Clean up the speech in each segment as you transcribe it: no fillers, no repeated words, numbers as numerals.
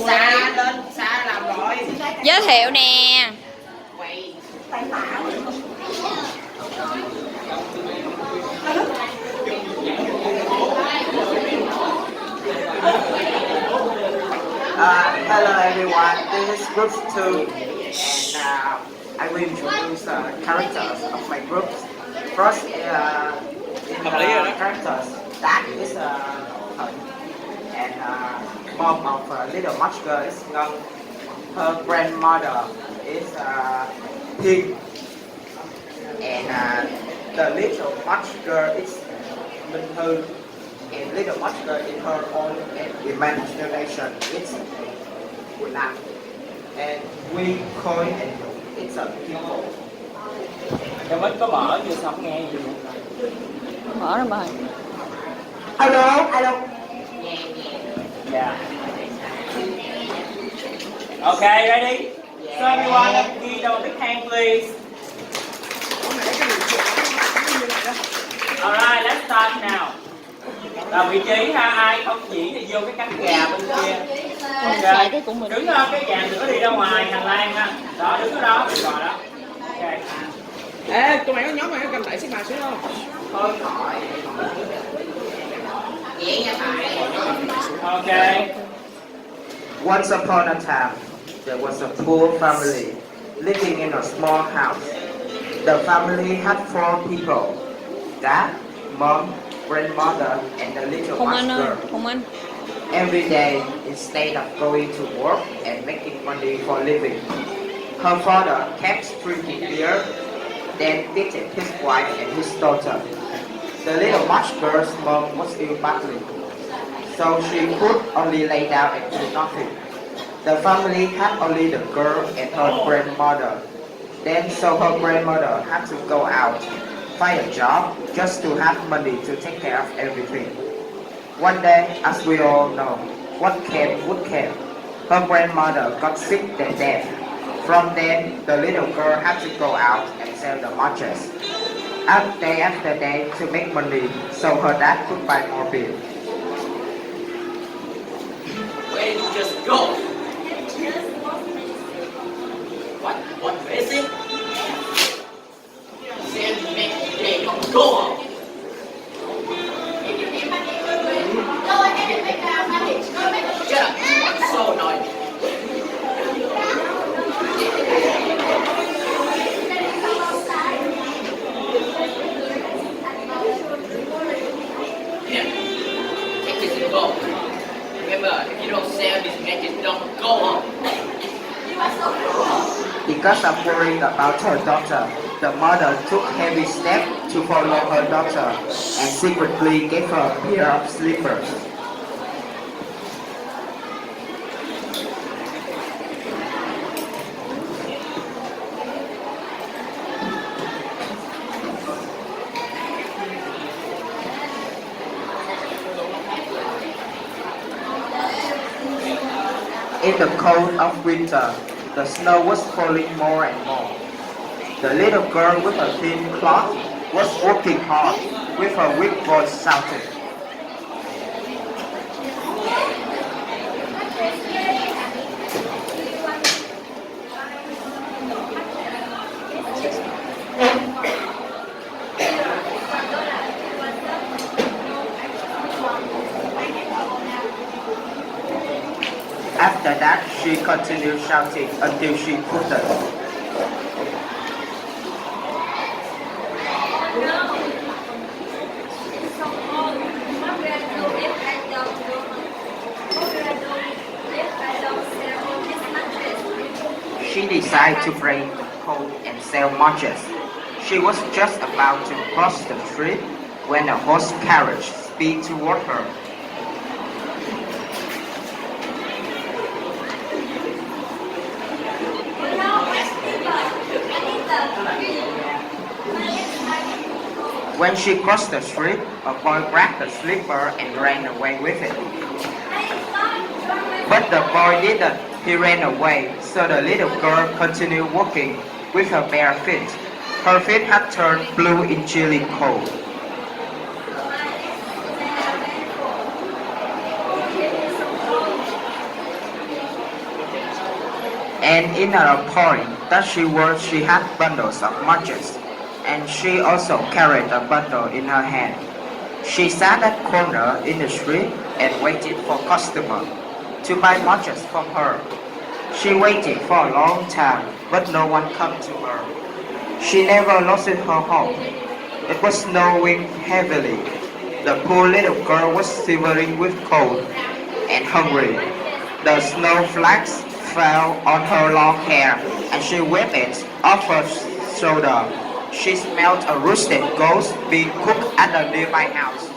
Xa lên, xa làm rồi. Giới thiệu nè. Hello everyone, this is group 2 and I will introduce characters of my groups. First, characters, that is Thuận, and mom of little much girl is Ngân. Her grandmother is Hiền, and the little much girl is Minh Thư. And little much girl in her own imagination is Quỳnh Anh. And we call it it's a people. Em ít có mở chưa xong nghe gì Mở rồi mời. Hello. Yeah. Okay, ready? So everyone, give them a big hand, please. Alright, let's start now. Là vị trí ha, ai không chỉ thì vô cái cánh gà bên kia. Ok, đứng ở cái dàn đừng có đi ra ngoài hành lang ha. Đó, đứng ở đó, được rồi đó. Ok. Ê, tụi mày có nhóm mày có cầm đẩy xích bài xuống không? Thôi khỏi. Nhẹ nha phải. Ok. Once upon a time, there was a poor family living in a small house. The family had 4 people: dad, mom, grandmother, and the little Hùng much Anh ơi, girl. Hùng Anh. Every day, instead of going to work and making money for living, her father kept drinking beer, then beating his wife and his daughter. The little much girl's mom was ill badly, so she could only lay down and do nothing. The family had only the girl and her grandmother. Then, so her grandmother had to go out, find a job, just to have money to take care of everything. One day, as we all know, what came would came. Her grandmother got sick and dead. From then, the little girl had to go out and sell the matches, day after day to make money, so her dad could buy more beer. Where did you just go? What is it? Send me today, go on. Shut up, I'm so annoyed. Here, take this and go. Remember, if you don't sell these matches, don't go home. Because of worrying about her daughter, the mother took heavy steps to follow her daughter and secretly gave her a pair of slippers. In the cold of winter, the snow was falling more and more. The little girl with a thin cloth was working hard, with her weak voice shouting. After that, she continued shouting until she couldn't. She decided to break the code and sell matches. She was just about to cross the street when a horse carriage speeded toward her. When she crossed the street, a boy grabbed the slipper and ran away with it. But the boy didn't. He ran away, so the little girl continued walking with her bare feet. Her feet had turned blue in chilly cold. And in a point that she had bundles of matches, and she also carried a bundle in her hand. She sat at corner in the street and waited for customer to buy matches from her. She waited for a long time, but no one come to her. She never lost her hope. It was snowing heavily. The poor little girl was shivering with cold and hungry. The snowflakes fell on her long hair, and she wiped it off her shoulder. She smelled a roasted ghost being cooked at a nearby house.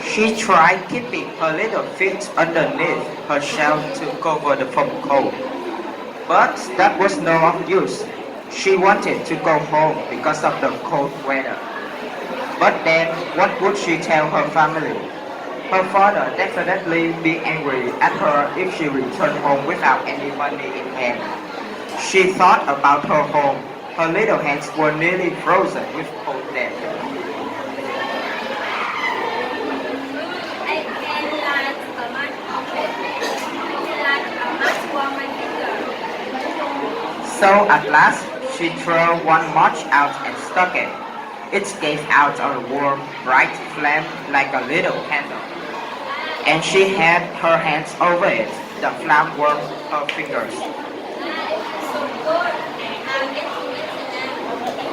She tried keeping her little feet underneath her shell to cover the from cold, but that was no use. She wanted to go home because of the cold weather. But then, what would she tell her family? Her father definitely be angry at her if she returned home without any money in hand. She thought about her home. Her little hands were nearly frozen with cold death. So at last, she threw one match out and stuck it. It gave out a warm, bright flame like a little candle. And she had her hands over it. The flame warmed her fingers.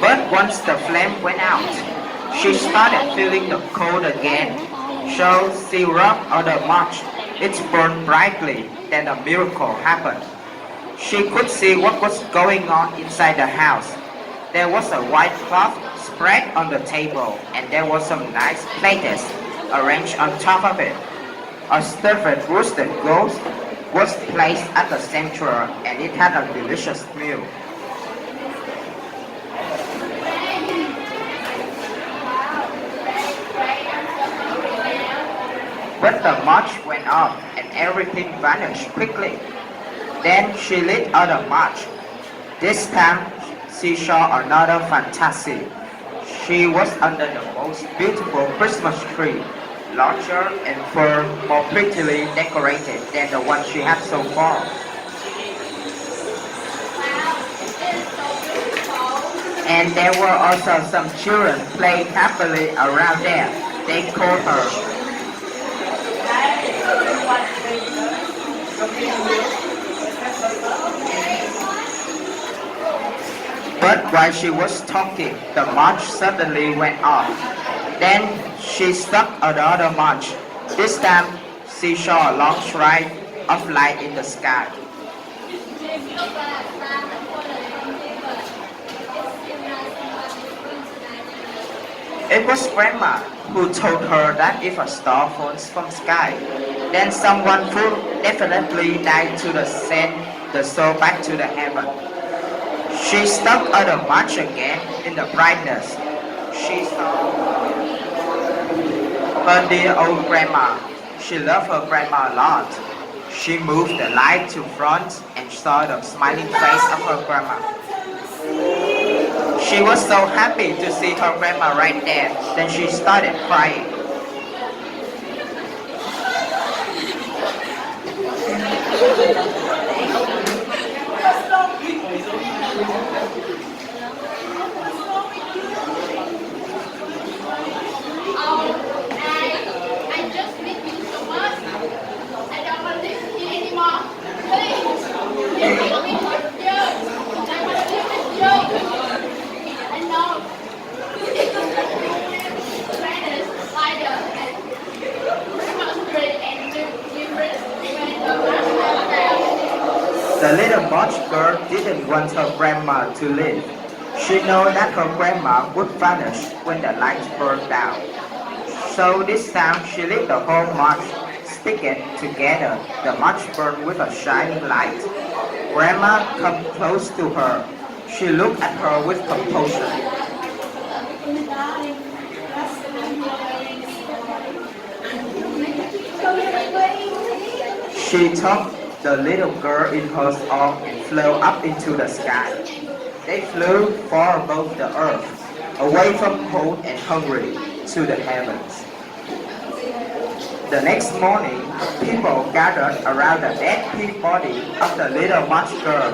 But once the flame went out, she started feeling the cold again. So she rubbed on the match. It burned brightly. Then a miracle happened. She could see what was going on inside the house. There was a white cloth spread on the table, and there was some nice plates arranged on top of it. A stuffed roasted ghost was placed at the center, and it had a delicious meal. But the match went off, and everything vanished quickly. Then she lit another match. This time she saw another fantasy. She was under the most beautiful Christmas tree, larger and far more prettily decorated than the one she had so far. And there were also some children playing happily around there. They called her. But while she was talking, the match suddenly went off. Then she struck another match. This time she saw a long stride of light in the sky. It was Grandma who told her that if a star falls from sky, then someone will definitely die to send the soul back to the heaven. She stuck out a match again in the brightness. She saw her dear old grandma. She loved her grandma a lot. She moved the light to front and saw the smiling face of her grandma. She was so happy to see her grandma right there. Then she started crying. I just miss you so much. I don't want to live here anymore. Please, let me live with you. I want to live with you. I know. Granite, spider, and Christmas tree, and different when the last down. The little March girl didn't want her grandma to live. She knew that her grandma would vanish when the lights burned down. So this time she lit the whole match, stick it together. The match burned with a shining light. Grandma came close to her. She looked at her with composure. She took the little girl in her arms and flew up into the sky. They flew far above the earth, away from cold and hungry, to the heavens. The next morning, people gathered around the dead pig body of the little mouse girl.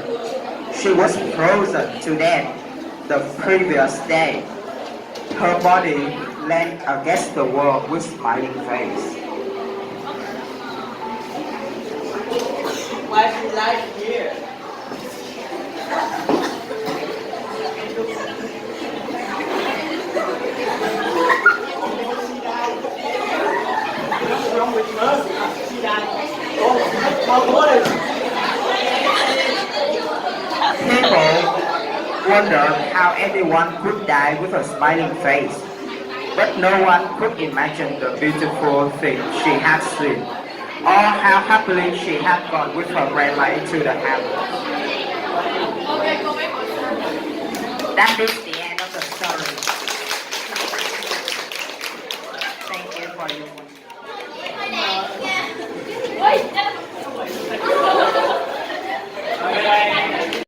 She was frozen to death the previous day. Her body leaned against the wall with smiling face. Why she like here? People wondered how anyone could die with a smiling face, but no one could imagine the beautiful thing she had seen, or how happily she had gone with her grandma into the heavens. That is the